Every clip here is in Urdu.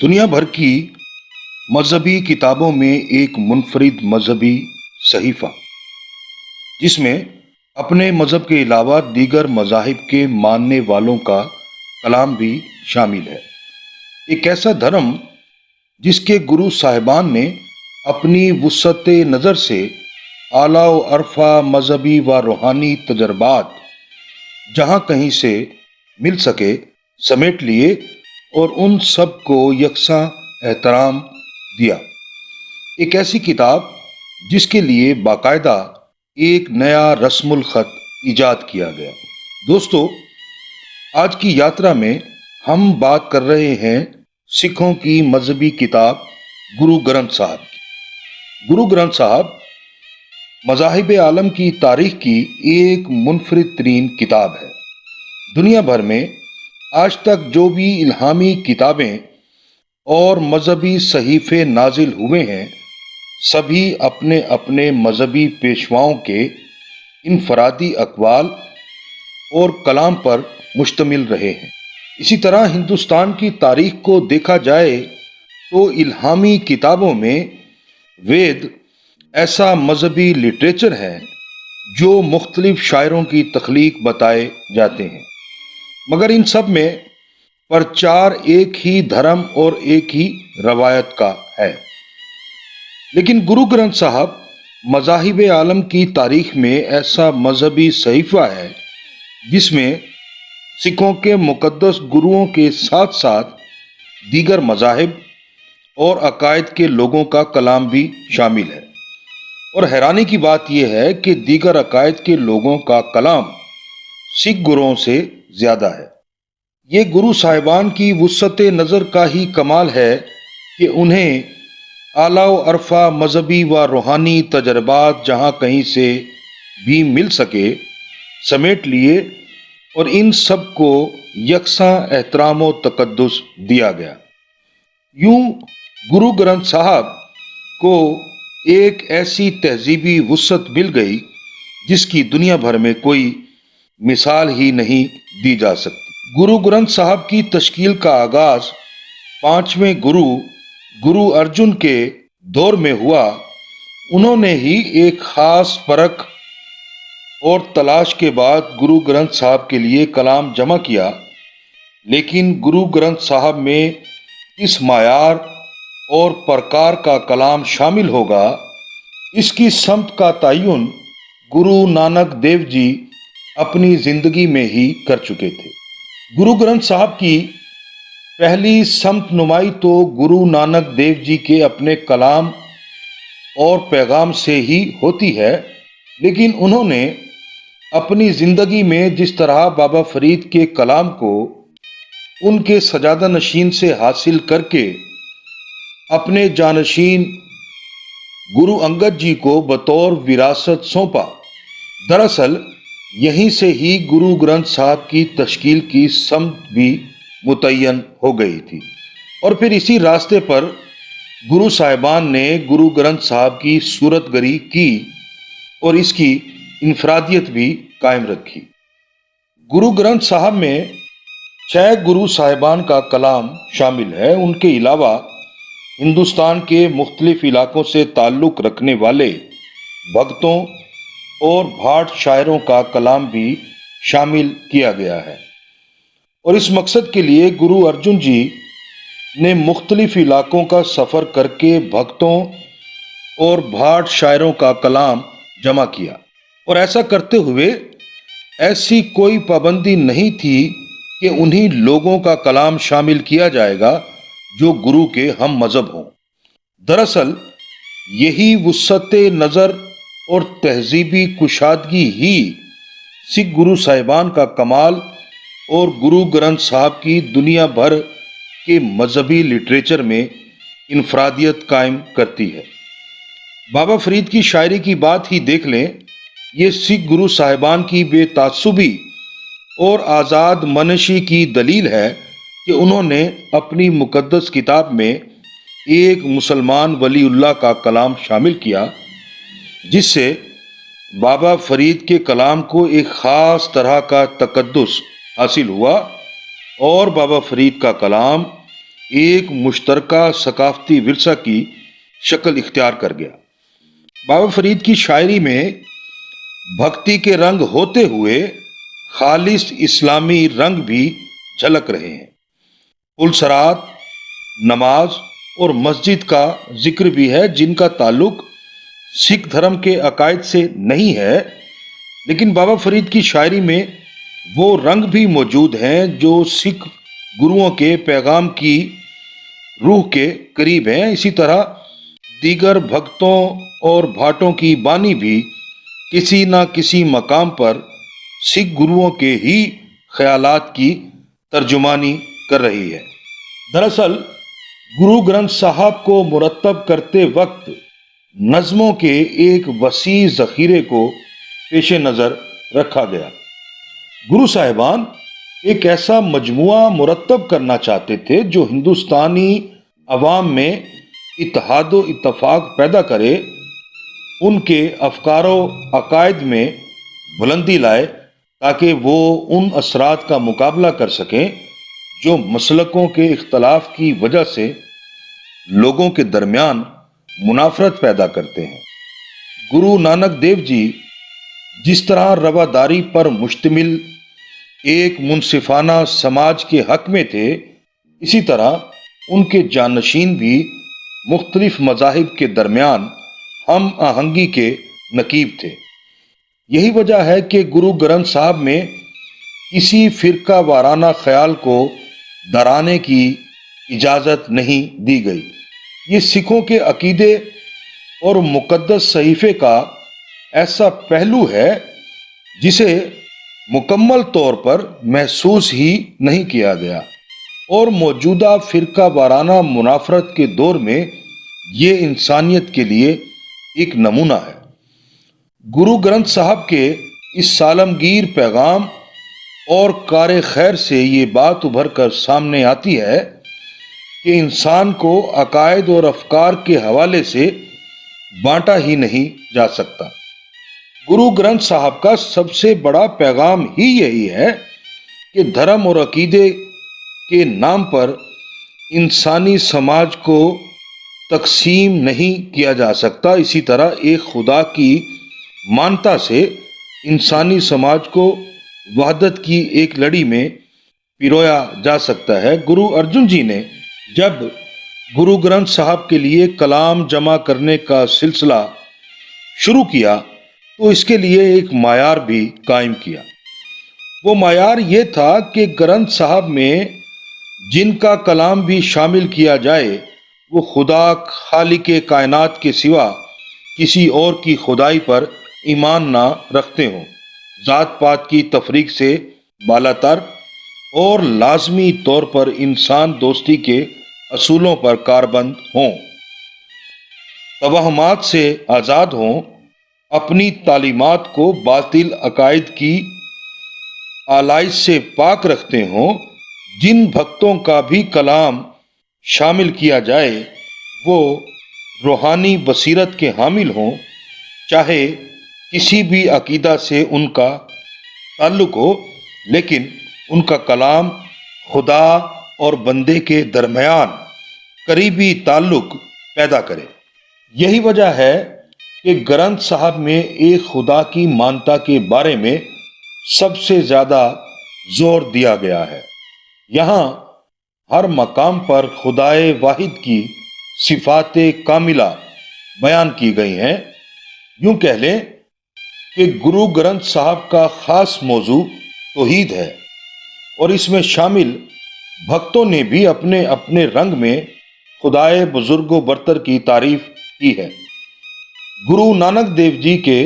دنیا بھر کی مذہبی کتابوں میں ایک منفرد مذہبی صحیفہ جس میں اپنے مذہب کے علاوہ دیگر مذاہب کے ماننے والوں کا کلام بھی شامل ہے۔ ایک ایسا دھرم جس کے گرو صاحبان نے اپنی وسعت نظر سے اعلیٰ و عرفہ مذہبی و روحانی تجربات جہاں کہیں سے مل سکے سمیٹ لیے اور ان سب کو یکساں احترام دیا۔ ایک ایسی کتاب جس کے لیے باقاعدہ ایک نیا رسم الخط ایجاد کیا گیا۔ دوستو، آج کی یاترا میں ہم بات کر رہے ہیں سکھوں کی مذہبی کتاب گرو گرنتھ صاحب کی۔ گرو گرنتھ صاحب مذاہب عالم کی تاریخ کی ایک منفرد ترین کتاب ہے۔ دنیا بھر میں آج تک جو بھی الہامی کتابیں اور مذہبی صحیفے نازل ہوئے ہیں، سبھی اپنے اپنے مذہبی پیشواؤں کے انفرادی اقوال اور کلام پر مشتمل رہے ہیں۔ اسی طرح ہندوستان کی تاریخ کو دیکھا جائے تو الہامی کتابوں میں وید ایسا مذہبی لٹریچر ہے جو مختلف شاعروں کی تخلیق بتائے جاتے ہیں، مگر ان سب میں پرچار ایک ہی دھرم اور ایک ہی روایت کا ہے۔ لیکن گرو گرنتھ صاحب مذاہب عالم کی تاریخ میں ایسا مذہبی صحیفہ ہے جس میں سکھوں کے مقدس گروؤں کے ساتھ ساتھ دیگر مذاہب اور عقائد کے لوگوں کا کلام بھی شامل ہے۔ اور حیرانی کی بات یہ ہے کہ دیگر عقائد کے لوگوں کا کلام سکھ گروؤں سے زیادہ ہے۔ یہ گرو صاحبان کی وسعت نظر کا ہی کمال ہے کہ انہیں اعلیٰ و عرفہ مذہبی و روحانی تجربات جہاں کہیں سے بھی مل سکے سمیٹ لیے اور ان سب کو یکساں احترام و تقدس دیا گیا۔ یوں گرو گرنتھ صاحب کو ایک ایسی تہذیبی وسعت مل گئی جس کی دنیا بھر میں کوئی مثال ہی نہیں دی جا سکتی۔ گرو گرنتھ صاحب کی تشکیل کا آغاز پانچویں گرو ارجن کے دور میں ہوا۔ انہوں نے ہی ایک خاص پرکھ اور تلاش کے بعد گرو گرنتھ صاحب کے لیے کلام جمع کیا، لیکن گرو گرنتھ صاحب میں اس معیار اور پرکار کا کلام شامل ہوگا، اس کی سمت کا تعین گرو نانک دیو جی اپنی زندگی میں ہی کر چکے تھے۔ گرو گرنتھ صاحب کی پہلی سمت نمائی تو گرو نانک دیو جی کے اپنے کلام اور پیغام سے ہی ہوتی ہے، لیکن انہوں نے اپنی زندگی میں جس طرح بابا فرید کے کلام کو ان کے سجادہ نشین سے حاصل کر کے اپنے جانشین گرو انگد جی کو بطور وراثت سونپا، دراصل یہیں سے ہی گرو گرنتھ صاحب کی تشکیل کی سمت بھی متعین ہو گئی تھی، اور پھر اسی راستے پر گرو صاحبان نے گرو گرنتھ صاحب کی صورت گری کی اور اس کی انفرادیت بھی قائم رکھی۔ گرو گرنتھ صاحب میں 6 گرو صاحبان کا کلام شامل ہے۔ ان کے علاوہ ہندوستان کے مختلف علاقوں سے تعلق رکھنے والے بھگتوں اور بھاٹ شاعروں کا کلام بھی شامل کیا گیا ہے، اور اس مقصد کے لیے گرو ارجن جی نے مختلف علاقوں کا سفر کر کے بھگتوں اور بھاٹ شاعروں کا کلام جمع کیا، اور ایسا کرتے ہوئے ایسی کوئی پابندی نہیں تھی کہ انہی لوگوں کا کلام شامل کیا جائے گا جو گرو کے ہم مذہب ہوں۔ دراصل یہی وسعت نظر اور تہذیبی کشادگی ہی سکھ گرو صاحبان کا کمال اور گرو گرنتھ صاحب کی دنیا بھر کے مذہبی لٹریچر میں انفرادیت قائم کرتی ہے۔ بابا فرید کی شاعری کی بات ہی دیکھ لیں۔ یہ سکھ گرو صاحبان کی بے تعصبی اور آزاد منشی کی دلیل ہے کہ انہوں نے اپنی مقدس کتاب میں ایک مسلمان ولی اللہ کا کلام شامل کیا، جس سے بابا فرید کے کلام کو ایک خاص طرح کا تقدس حاصل ہوا، اور بابا فرید کا کلام ایک مشترکہ ثقافتی ورثہ کی شکل اختیار کر گیا۔ بابا فرید کی شاعری میں بھکتی کے رنگ ہوتے ہوئے خالص اسلامی رنگ بھی جھلک رہے ہیں۔ پلسرات، نماز اور مسجد کا ذکر بھی ہے، جن کا تعلق سکھ دھرم کے عقائد سے نہیں ہے، لیکن بابا فرید کی شاعری میں وہ رنگ بھی موجود ہیں جو سکھ گروؤں کے پیغام کی روح کے قریب ہیں۔ اسی طرح دیگر بھگتوں اور بھاٹوں کی بانی بھی کسی نہ کسی مقام پر سکھ گروؤں کے ہی خیالات کی ترجمانی کر رہی ہے۔ دراصل گرو گرنتھ صاحب کو مرتب کرتے وقت نظموں کے ایک وسیع ذخیرے کو پیش نظر رکھا گیا۔ گرو صاحبان ایک ایسا مجموعہ مرتب کرنا چاہتے تھے جو ہندوستانی عوام میں اتحاد و اتفاق پیدا کرے، ان کے افکار و عقائد میں بلندی لائے، تاکہ وہ ان اثرات کا مقابلہ کر سکیں جو مسلکوں کے اختلاف کی وجہ سے لوگوں کے درمیان منافرت پیدا کرتے ہیں۔ گرو نانک دیو جی جس طرح رواداری پر مشتمل ایک منصفانہ سماج کے حق میں تھے، اسی طرح ان کے جانشین بھی مختلف مذاہب کے درمیان ہم آہنگی کے نقیب تھے۔ یہی وجہ ہے کہ گرو گرنتھ صاحب میں کسی فرقہ وارانہ خیال کو درانے کی اجازت نہیں دی گئی۔ یہ سکھوں کے عقیدے اور مقدس صحیفے کا ایسا پہلو ہے جسے مکمل طور پر محسوس ہی نہیں کیا گیا، اور موجودہ فرقہ وارانہ منافرت کے دور میں یہ انسانیت کے لیے ایک نمونہ ہے۔ گرو گرنتھ صاحب کے اس سالمگیر پیغام اور کار خیر سے یہ بات ابھر کر سامنے آتی ہے کہ انسان کو عقائد اور افکار کے حوالے سے بانٹا ہی نہیں جا سکتا۔ گرو گرنتھ صاحب کا سب سے بڑا پیغام ہی یہی ہے کہ دھرم اور عقیدے کے نام پر انسانی سماج کو تقسیم نہیں کیا جا سکتا۔ اسی طرح ایک خدا کی مانتا سے انسانی سماج کو وحدت کی ایک لڑی میں پیرویا جا سکتا ہے۔ گرو ارجن جی نے جب گرو گرنتھ صاحب کے لیے کلام جمع کرنے کا سلسلہ شروع کیا تو اس کے لیے ایک معیار بھی قائم کیا۔ وہ معیار یہ تھا کہ گرنتھ صاحب میں جن کا کلام بھی شامل کیا جائے وہ خدا خالق کائنات کے سوا کسی اور کی خدائی پر ایمان نہ رکھتے ہوں، ذات پات کی تفریق سے بالاتر، اور لازمی طور پر انسان دوستی کے اصولوں پر کاربند ہوں، توہمات سے آزاد ہوں، اپنی تعلیمات کو باطل عقائد کی آلائش سے پاک رکھتے ہوں۔ جن بھکتوں کا بھی کلام شامل کیا جائے وہ روحانی بصیرت کے حامل ہوں، چاہے کسی بھی عقیدہ سے ان کا تعلق ہو، لیکن ان کا کلام خدا اور بندے کے درمیان قریبی تعلق پیدا کرے۔ یہی وجہ ہے کہ گرنتھ صاحب میں ایک خدا کی مانتا کے بارے میں سب سے زیادہ زور دیا گیا ہے۔ یہاں ہر مقام پر خدائے واحد کی صفات کاملہ بیان کی گئی ہیں۔ یوں کہہ لیں کہ گرو گرنتھ صاحب کا خاص موضوع توحید ہے، اور اس میں شامل بھکتوں نے بھی اپنے اپنے رنگ میں خدائے بزرگ و برتر کی تعریف کی ہے۔ گرو نانک دیو جی کے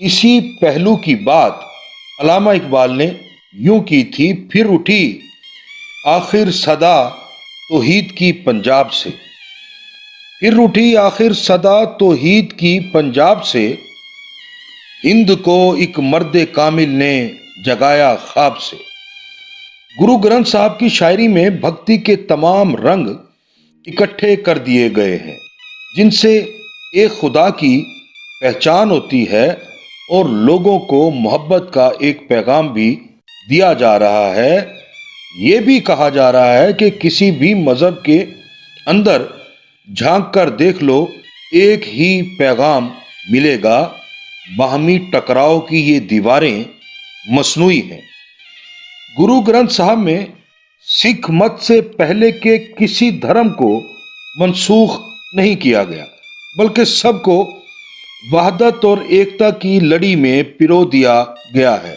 اسی پہلو کی بات علامہ اقبال نے یوں کی تھی: پھر اٹھی آخر صدا توحید کی پنجاب سے، پھر اٹھی آخر صدا توحید کی پنجاب سے، ہند کو ایک مرد کامل نے جگایا خواب سے۔ گرو گرنتھ صاحب کی شاعری میں بھکتی کے تمام رنگ اکٹھے کر دیے گئے ہیں، جن سے ایک خدا کی پہچان ہوتی ہے اور لوگوں کو محبت کا ایک پیغام بھی دیا جا رہا ہے۔ یہ بھی کہا جا رہا ہے کہ کسی بھی مذہب کے اندر جھانک کر دیکھ لو، ایک ہی پیغام ملے گا: باہمی ٹکراؤ کی یہ دیواریں مصنوعی ہیں۔ گرو گرنتھ صاحب میں سکھ مت سے پہلے کے کسی دھرم کو منسوخ نہیں کیا گیا، بلکہ سب کو وحدت اور ایکتا کی لڑی میں پرو دیا گیا ہے۔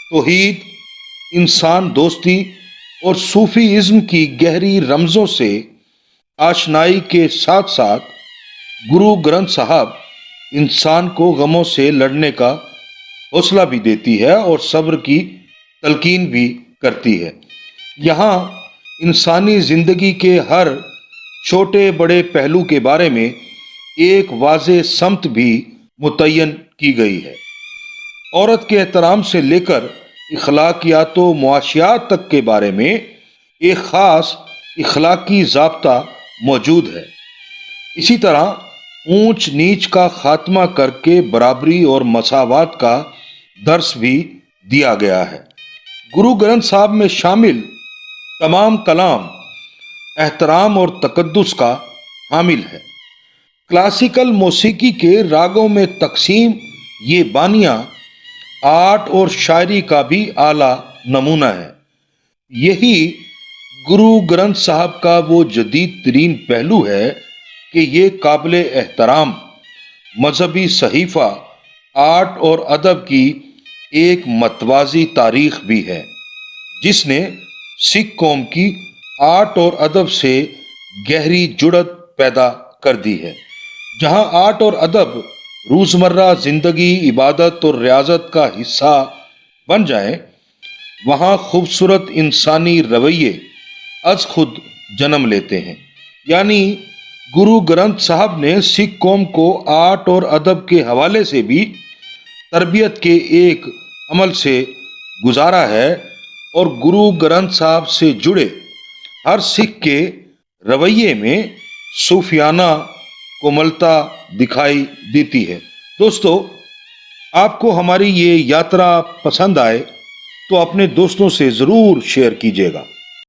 توحید، انسان دوستی اور صوفی ازم کی گہری رمزوں سے آشنائی کے ساتھ ساتھ گرو گرنتھ صاحب انسان کو غموں سے لڑنے کا حوصلہ بھی دیتی ہے اور صبر کی تلقین بھی کرتی ہے۔ یہاں انسانی زندگی کے ہر چھوٹے بڑے پہلو کے بارے میں ایک واضح سمت بھی متعین کی گئی ہے۔ عورت کے احترام سے لے کر اخلاقیات و معاشیات تک کے بارے میں ایک خاص اخلاقی ضابطہ موجود ہے۔ اسی طرح اونچ نیچ کا خاتمہ کر کے برابری اور مساوات کا درس بھی دیا گیا ہے۔ گرو گرنتھ صاحب میں شامل تمام کلام احترام اور تقدس کا حامل ہے۔ کلاسیکل موسیقی کے راگوں میں تقسیم یہ بانیاں آرٹ اور شاعری کا بھی اعلیٰ نمونہ ہے۔ یہی گرو گرنتھ صاحب کا وہ جدید ترین پہلو ہے کہ یہ قابل احترام مذہبی صحیفہ آرٹ اور ادب کی ایک متوازی تاریخ بھی ہے، جس نے سکھ قوم کی آرٹ اور ادب سے گہری جڑت پیدا کر دی ہے۔ جہاں آرٹ اور ادب روزمرہ زندگی، عبادت اور ریاضت کا حصہ بن جائیں، وہاں خوبصورت انسانی رویے از خود جنم لیتے ہیں۔ یعنی گرو گرنتھ صاحب نے سکھ قوم کو آرٹ اور ادب کے حوالے سے بھی تربیت کے ایک عمل سے گزارا ہے، اور گرو گرنتھ صاحب سے جڑے ہر سکھ کے رویے میں صوفیانہ کوملتا دکھائی دیتی ہے۔ دوستو، آپ کو ہماری یہ یاترا پسند آئے تو اپنے دوستوں سے ضرور شیئر کیجیے گا۔